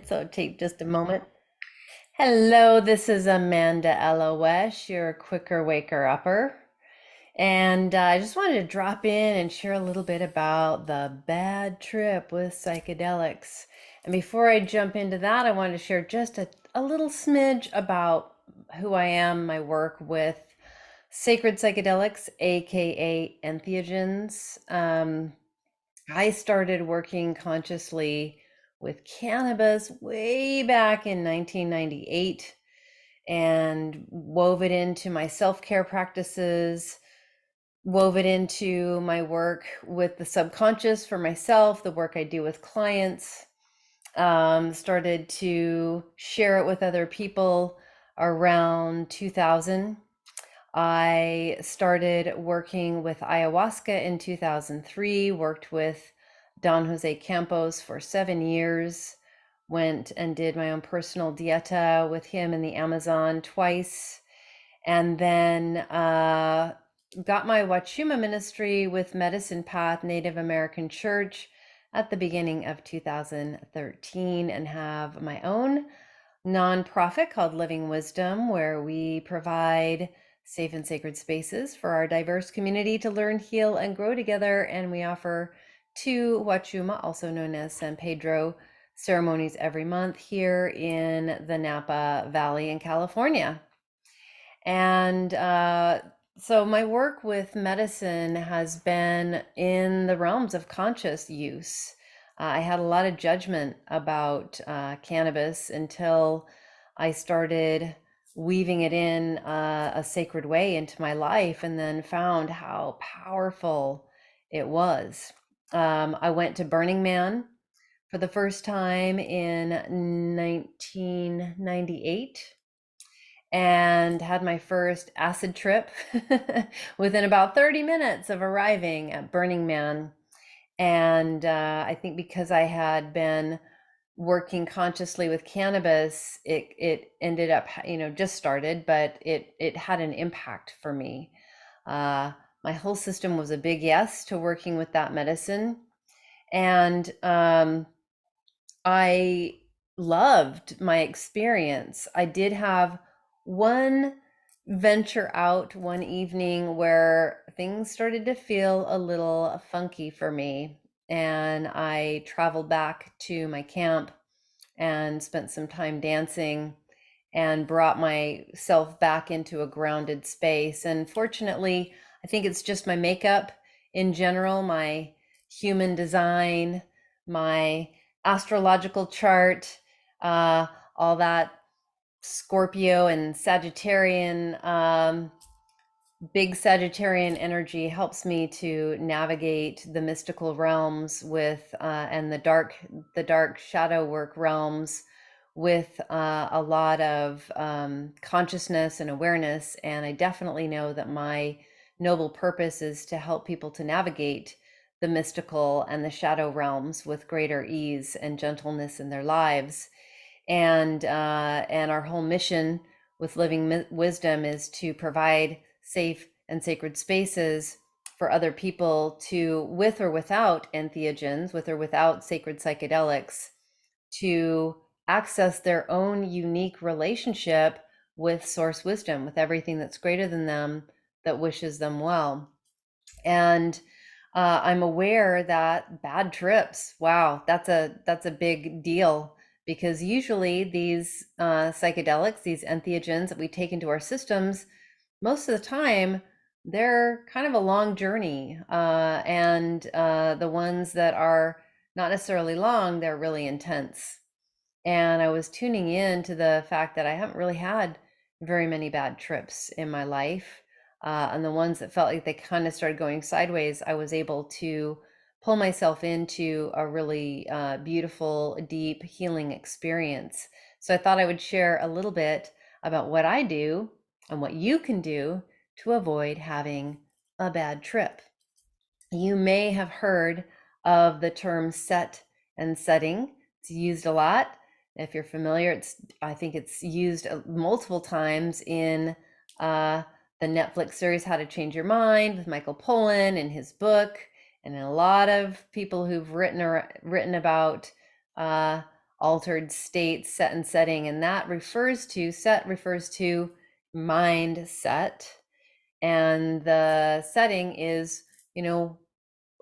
So take just a moment. Hello, this is Amanda Elo'esh, your quicker waker upper. And I just wanted to drop in and share a little bit about the bad trip with psychedelics. And before I jump into that, I wanted to share just a little smidge about who I am, my work with sacred psychedelics, aka entheogens. I started working consciously with cannabis way back in 1998 and wove it into my self-care practices, wove it into my work with the subconscious for myself, the work I do with clients, started to share it with other people around 2000. I started working with ayahuasca in 2003, worked with Don Jose Campos for 7 years, went and did my own personal dieta with him in the Amazon twice, and then got my Wachuma ministry with Medicine Path Native American Church at the beginning of 2013 and have my own nonprofit called Living Wisdom, where we provide safe and sacred spaces for our diverse community to learn, heal, and grow together. And we offer two Wachuma, also known as San Pedro, ceremonies every month here in the Napa Valley in California. And so my work with medicine has been in the realms of conscious use. I had a lot of judgment about cannabis until I started weaving it in a sacred way into my life and then found how powerful it was. I went to Burning Man for the first time in 1998 and had my first acid trip within about 30 minutes of arriving at Burning Man. And I think because I had been working consciously with cannabis, it ended up, just started, but it had an impact for me. My whole system was a big yes to working with that medicine. And I loved my experience. I did have one venture out one evening where things started to feel a little funky for me. And I traveled back to my camp and spent some time dancing and brought myself back into a grounded space. And fortunately, I think it's just my makeup in general, my human design, my astrological chart, all that Scorpio and Sagittarian, big Sagittarian energy helps me to navigate the mystical realms with, and the dark shadow work realms with a lot of consciousness and awareness. And I definitely know that my noble purpose is to help people to navigate the mystical and the shadow realms with greater ease and gentleness in their lives. And our whole mission with Living Wisdom is to provide safe and sacred spaces for other people to, with or without entheogens, with or without sacred psychedelics, to access their own unique relationship with source wisdom, with everything that's greater than them, that wishes them well. And I'm aware that bad trips, wow, that's a big deal, because usually these psychedelics, these entheogens that we take into our systems, most of the time they're kind of a long journey, and the ones that are not necessarily long, they're really intense. And I was tuning in to the fact that I haven't really had very many bad trips in my life. And the ones that felt like they kind of started going sideways, I was able to pull myself into a really beautiful, deep healing experience. So I thought I would share a little bit about what I do and what you can do to avoid having a bad trip. You may have heard of the term set and setting. It's used a lot. If you're familiar, I think it's used multiple times in the Netflix series How to Change Your Mind with Michael Pollan in his book, and in a lot of people who've written about altered state, set and setting, and that refers to set refers to mindset, and the setting is, you know,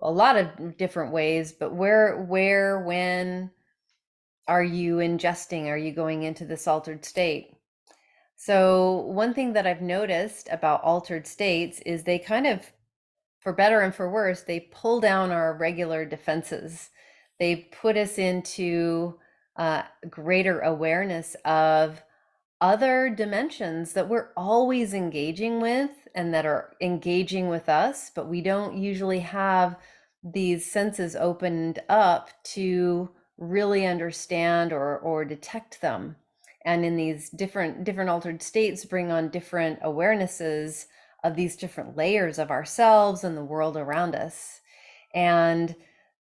a lot of different ways, but where, when are you ingesting? Are you going into this altered state? So one thing that I've noticed about altered states is they kind of, for better and for worse, they pull down our regular defenses. They put us into greater awareness of other dimensions that we're always engaging with and that are engaging with us, but we don't usually have these senses opened up to really understand or detect them. And in these different altered states bring on different awarenesses of these different layers of ourselves and the world around us. And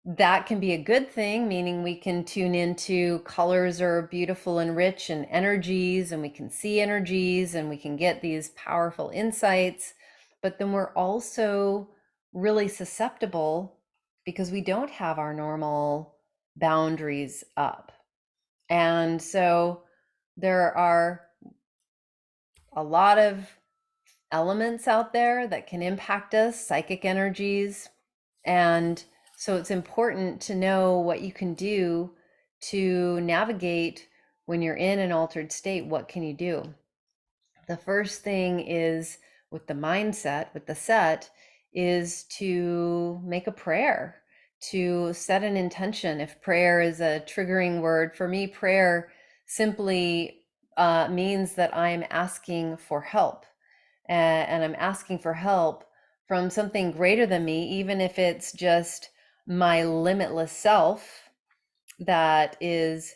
that can be a good thing, meaning we can tune into colors are beautiful and rich and energies, and we can see energies and we can get these powerful insights. But then we're also really susceptible because we don't have our normal boundaries up. And so there are a lot of elements out there that can impact us, psychic energies. And so it's important to know what you can do to navigate when you're in an altered state. What can you do? The first thing is with the mindset, with the set, is to make a prayer, to set an intention. If prayer is a triggering word, for me, prayer simply means that I'm asking for help. And I'm asking for help from something greater than me, even if it's just my limitless self that is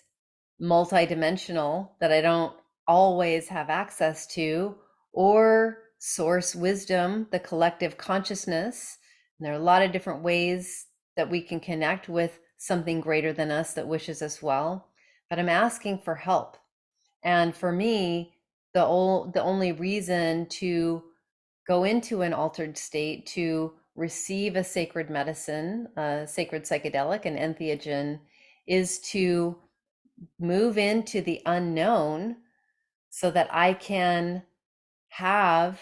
multidimensional, that I don't always have access to, or source wisdom, the collective consciousness. And there are a lot of different ways that we can connect with something greater than us that wishes us well. But I'm asking for help. And for me, the only reason to go into an altered state, to receive a sacred medicine, a sacred psychedelic, an entheogen, is to move into the unknown so that I can have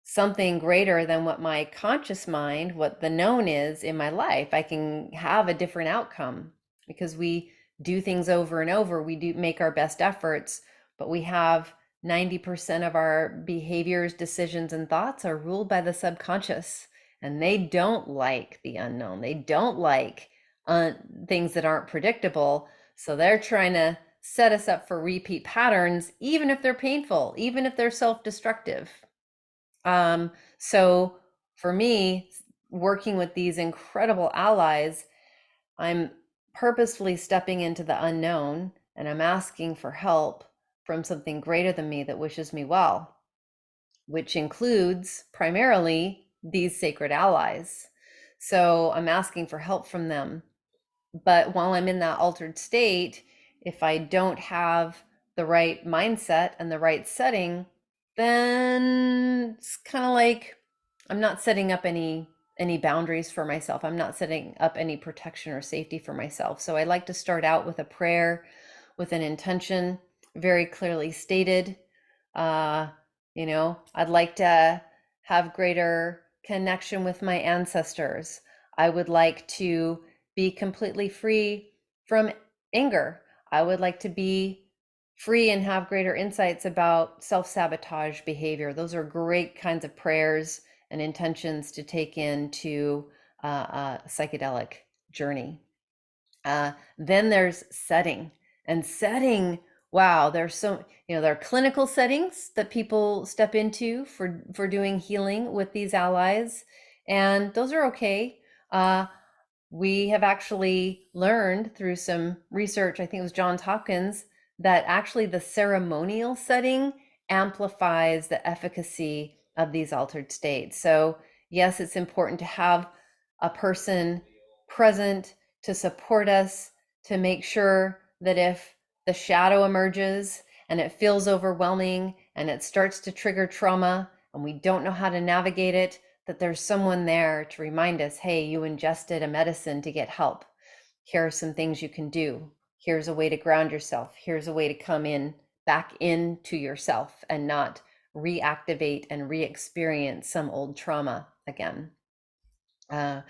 something greater than what my conscious mind, what the known is in my life. I can have a different outcome because we do things over and over. We do make our best efforts, but we have 90% of our behaviors, decisions, and thoughts are ruled by the subconscious. And they don't like the unknown. They don't like things that aren't predictable. So they're trying to set us up for repeat patterns, even if they're painful, even if they're self-destructive. So for me, working with these incredible allies, I'm purposefully stepping into the unknown and I'm asking for help from something greater than me that wishes me well, which includes primarily these sacred allies. So I'm asking for help from them. But while I'm in that altered state, if I don't have the right mindset and the right setting, then it's kind of like I'm not setting up any boundaries for myself. I'm not setting up any protection or safety for myself. So I like to start out with a prayer, with an intention very clearly stated. Uh, I'd like to have greater connection with my ancestors. I would like to be completely free from anger. I would like to be free and have greater insights about self-sabotage behavior. Those are great kinds of prayers and intentions to take into a psychedelic journey. Then there's setting, and setting. Wow, there's so, there are clinical settings that people step into for doing healing with these allies, and those are okay. We have actually learned through some research, I think it was Johns Hopkins, that actually the ceremonial setting amplifies the efficacy of these altered states. So yes, it's important to have a person present to support us, to make sure that if the shadow emerges and it feels overwhelming and it starts to trigger trauma and we don't know how to navigate it, that there's someone there to remind us, hey, you ingested a medicine to get help. Here are some things you can do. Here's a way to ground yourself. Here's a way to come in back into yourself and not reactivate and re-experience some old trauma again. Uh,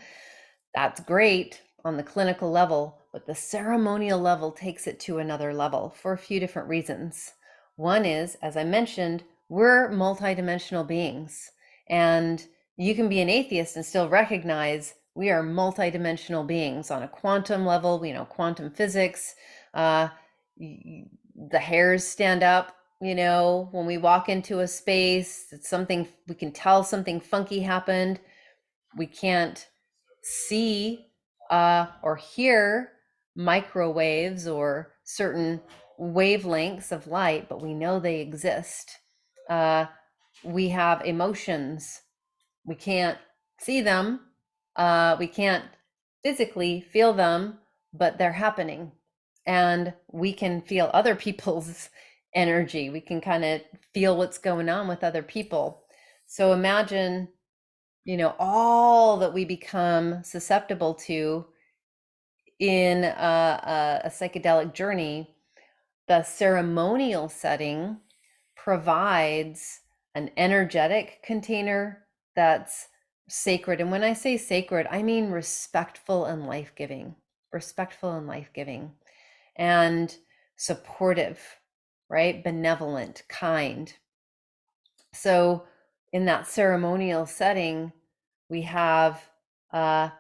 that's great on the clinical level, but the ceremonial level takes it to another level for a few different reasons. One is, as I mentioned, we're multidimensional beings, and you can be an atheist and still recognize we are multidimensional beings on a quantum level, quantum physics. Uh, the hairs stand up, when we walk into a space. It's something we can tell something funky happened. We can't see or hear microwaves or certain wavelengths of light, but we know they exist. We have emotions. We can't see them. We can't physically feel them, but they're happening. And we can feel other people's energy. We can kind of feel what's going on with other people. So imagine all that we become susceptible to in a psychedelic journey. The ceremonial setting provides an energetic container that's sacred. And when I say sacred, I mean respectful and life-giving, and supportive, right? Benevolent, kind. So in that ceremonial setting, we have uh,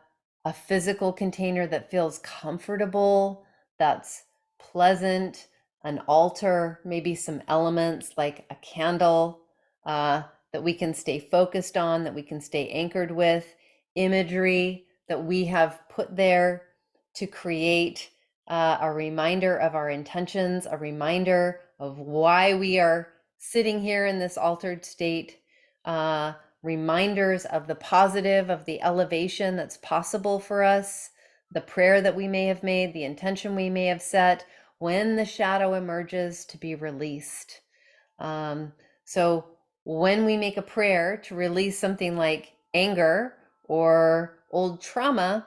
a physical container that feels comfortable, that's pleasant, an altar, maybe some elements like a candle that we can stay focused on, that we can stay anchored with, imagery that we have put there to create a reminder of our intentions, a reminder of why we are sitting here in this altered state, reminders of the positive, of the elevation that's possible for us, the prayer that we may have made, the intention we may have set when the shadow emerges to be released. So when we make a prayer to release something like anger or old trauma,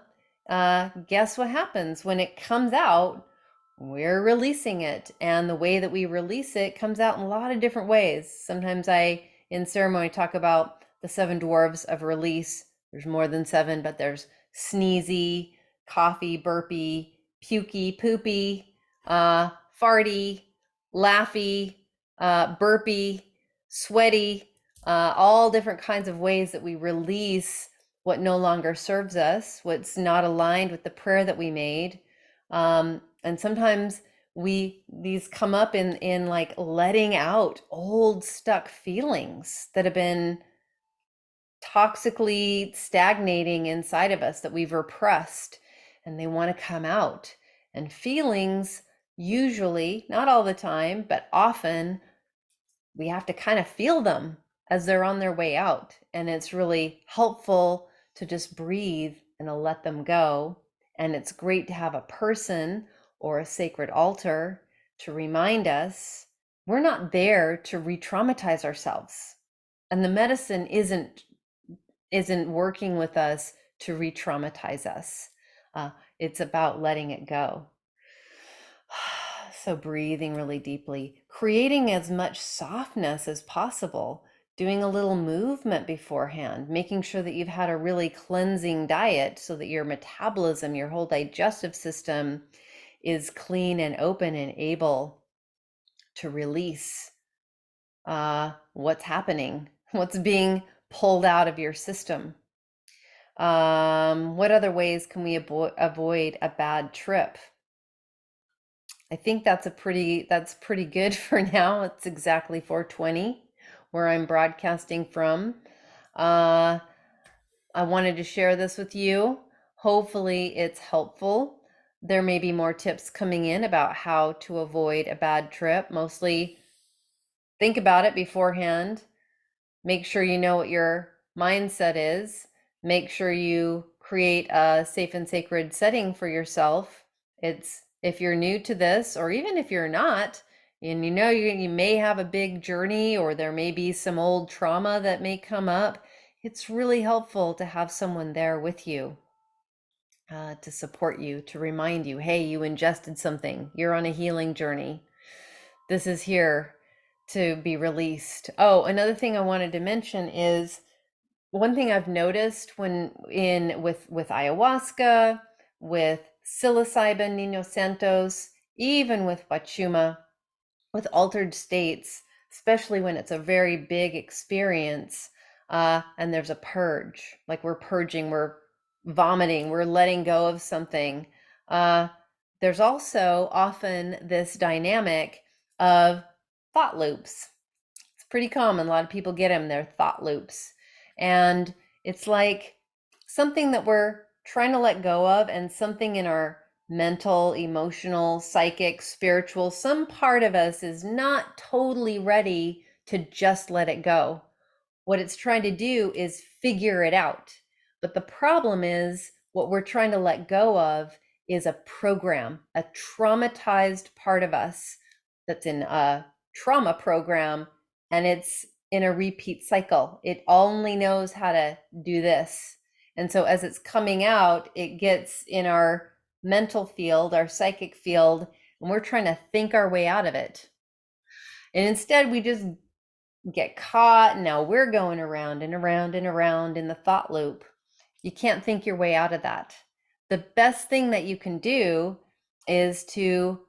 guess what happens? When it comes out, we're releasing it. And the way that we release it comes out in a lot of different ways. Sometimes in ceremony, talk about the 7 dwarves of release. There's more than 7, but there's sneezy, coughy, burpy, pukey, poopy, farty, laughy, burpy, sweaty, all different kinds of ways that we release what no longer serves us, what's not aligned with the prayer that we made. And sometimes these come up in like letting out old stuck feelings that have been toxically stagnating inside of us that we've repressed, and they want to come out. And feelings, usually, not all the time, but often, we have to kind of feel them as they're on their way out. And it's really helpful to just breathe and to let them go. And it's great to have a person or a sacred altar to remind us we're not there to re-traumatize ourselves. And the medicine isn't working with us to re-traumatize us. It's about letting it go. So breathing really deeply, creating as much softness as possible, doing a little movement beforehand, making sure that you've had a really cleansing diet so that your metabolism, your whole digestive system is clean and open and able to release what's happening, what's being pulled out of your system. What other ways can we avoid a bad trip? I think that's pretty good for now. It's exactly 4:20 where I'm broadcasting from. I wanted to share this with you. Hopefully it's helpful. There may be more tips coming in about how to avoid a bad trip. Mostly think about it beforehand. Make sure you know what your mindset is. Make sure you create a safe and sacred setting for yourself. It's if you're new to this, or even if you're not, and you may have a big journey, or there may be some old trauma that may come up, it's really helpful to have someone there with you. to support you, to remind you, hey, you ingested something. You're on a healing journey. This is here to be released. Oh, another thing I wanted to mention is one thing I've noticed when in with ayahuasca, with psilocybin, Nino Santos, even with Wachuma, with altered states, especially when it's a very big experience, and there's a purge, like we're purging, we're vomiting, we're letting go of something. Uh, there's also often this dynamic of thought loops. It's pretty common. A lot of people get them, they're thought loops. And it's like something that we're trying to let go of, and something in our mental, emotional, psychic, spiritual, some part of us is not totally ready to just let it go. What it's trying to do is figure it out. But the problem is, what we're trying to let go of is a program, a traumatized part of us that's in a trauma program, and it's in a repeat cycle. It only knows how to do this. And so as it's coming out, it gets in our mental field, our psychic field, and we're trying to think our way out of it. And instead, we just get caught. Now we're going around and around and around in the thought loop. You can't think your way out of that. The best thing that you can do is to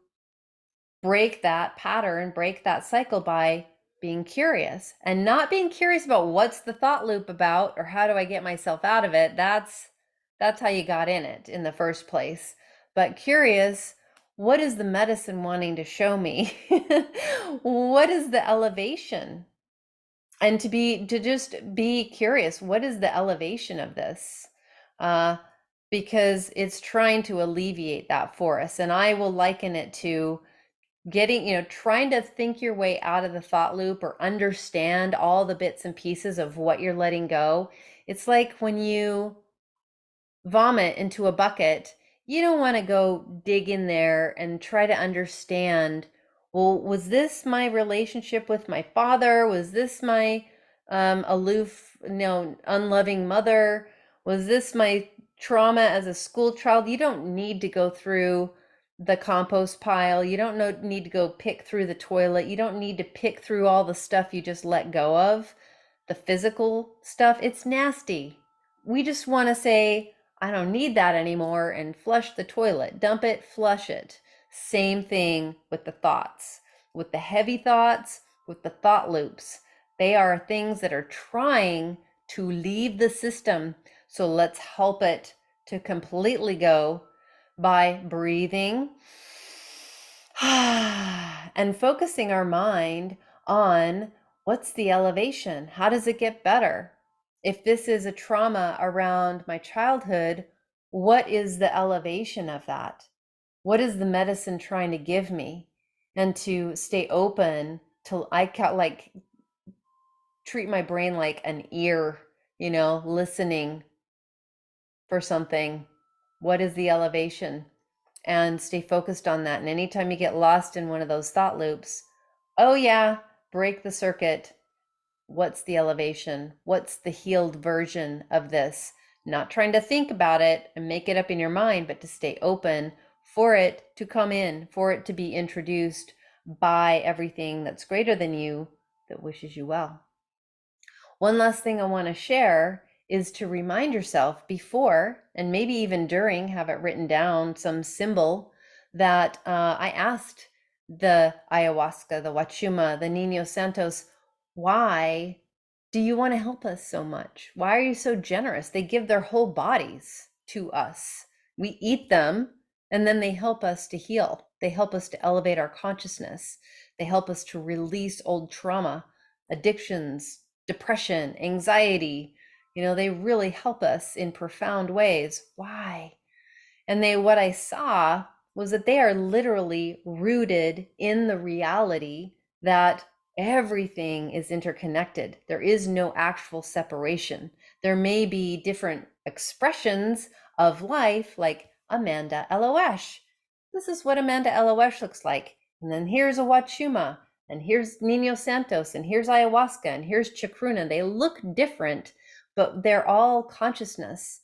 break that pattern, break that cycle by being curious, and not being curious about what's the thought loop about or how do I get myself out of it. That's how you got in it in the first place. But curious, what is the medicine wanting to show me? What is the elevation? And to just be curious, what is the elevation of this? Because it's trying to alleviate that for us. And I will liken it to getting, trying to think your way out of the thought loop or understand all the bits and pieces of what you're letting go. It's like when you vomit into a bucket, you don't want to go dig in there and try to understand, well, was this my relationship with my father? Was this my aloof, unloving mother? Was this my trauma as a school child? You don't need to go through the compost pile. You don't need to go pick through the toilet. You don't need to pick through all the stuff you just let go of, the physical stuff. It's nasty. We just want to say, I don't need that anymore, and flush the toilet. Dump it, flush it. Same thing with the thoughts, with the heavy thoughts, with the thought loops. They are things that are trying to leave the system. So let's help it to completely go by breathing and focusing our mind on what's the elevation? How does it get better? If this is a trauma around my childhood, what is the elevation of that? What is the medicine trying to give me? And to stay open to, like treat my brain like an ear, listening for something. What is the elevation? And stay focused on that. And anytime you get lost in one of those thought loops, oh yeah, break the circuit. What's the elevation? What's the healed version of this? Not trying to think about it and make it up in your mind, but to stay open for it to come in, for it to be introduced by everything that's greater than you, that wishes you well. One last thing I want to share is to remind yourself before, and maybe even during, have it written down, some symbol that I asked the ayahuasca, the wachuma, the Nino Santos, why do you want to help us so much? Why are you so generous? They give their whole bodies to us. We eat them, and then they help us to heal. They help us to elevate our consciousness. They help us to release old trauma, addictions, depression, anxiety. They really help us in profound ways. Why? And what I saw was that they are literally rooted in the reality that everything is interconnected. There is no actual separation. There may be different expressions of life, like Amanda Elo'esh. This is what Amanda Elo'esh looks like. And then here's a Wachuma, and here's Nino Santos, and here's ayahuasca, and here's Chacruna. They look different, but they're all consciousness.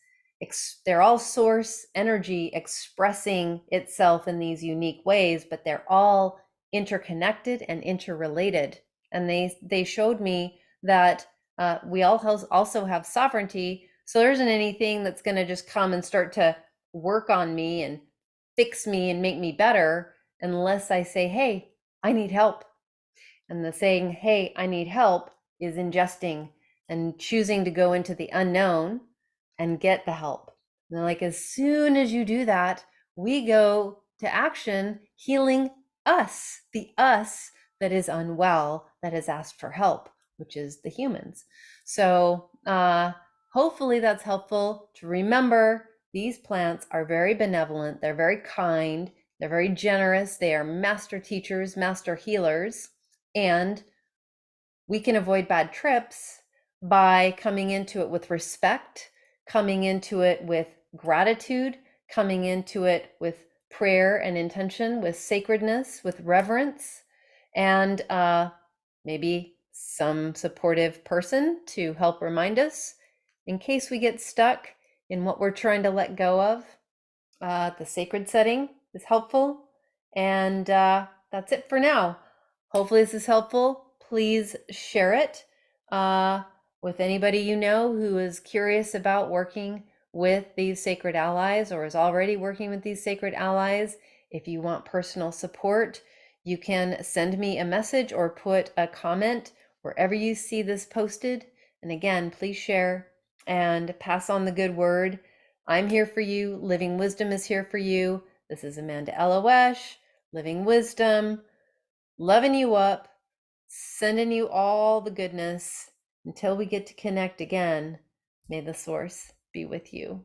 they're all source energy expressing itself in these unique ways, but they're all interconnected and interrelated. And they showed me that we all also have sovereignty. So there isn't anything that's going to just come and start to work on me and fix me and make me better unless I say, hey, I need help. And the saying, hey, I need help is ingesting and choosing to go into the unknown and get the help. And like, as soon as you do that, we go to action, healing us, the us that is unwell, that has asked for help, which is the humans. So hopefully that's helpful to remember. These plants are very benevolent. They're very kind. They're very generous. They are master teachers, master healers. And we can avoid bad trips by coming into it with respect, coming into it with gratitude, coming into it with prayer and intention, with sacredness, with reverence, and maybe some supportive person to help remind us in case we get stuck in what we're trying to let go of. The sacred setting is helpful. And that's it for now. Hopefully this is helpful. Please share it with anybody you know who is curious about working with these sacred allies or is already working with these sacred allies. If you want personal support, you can send me a message or put a comment wherever you see this posted. And again, please share and pass on the good word. I'm here for you. Living Wisdom is here for you. This is Amanda Elo'esh, Living Wisdom, loving you up, sending you all the goodness. Until we get to connect again, may the source be with you.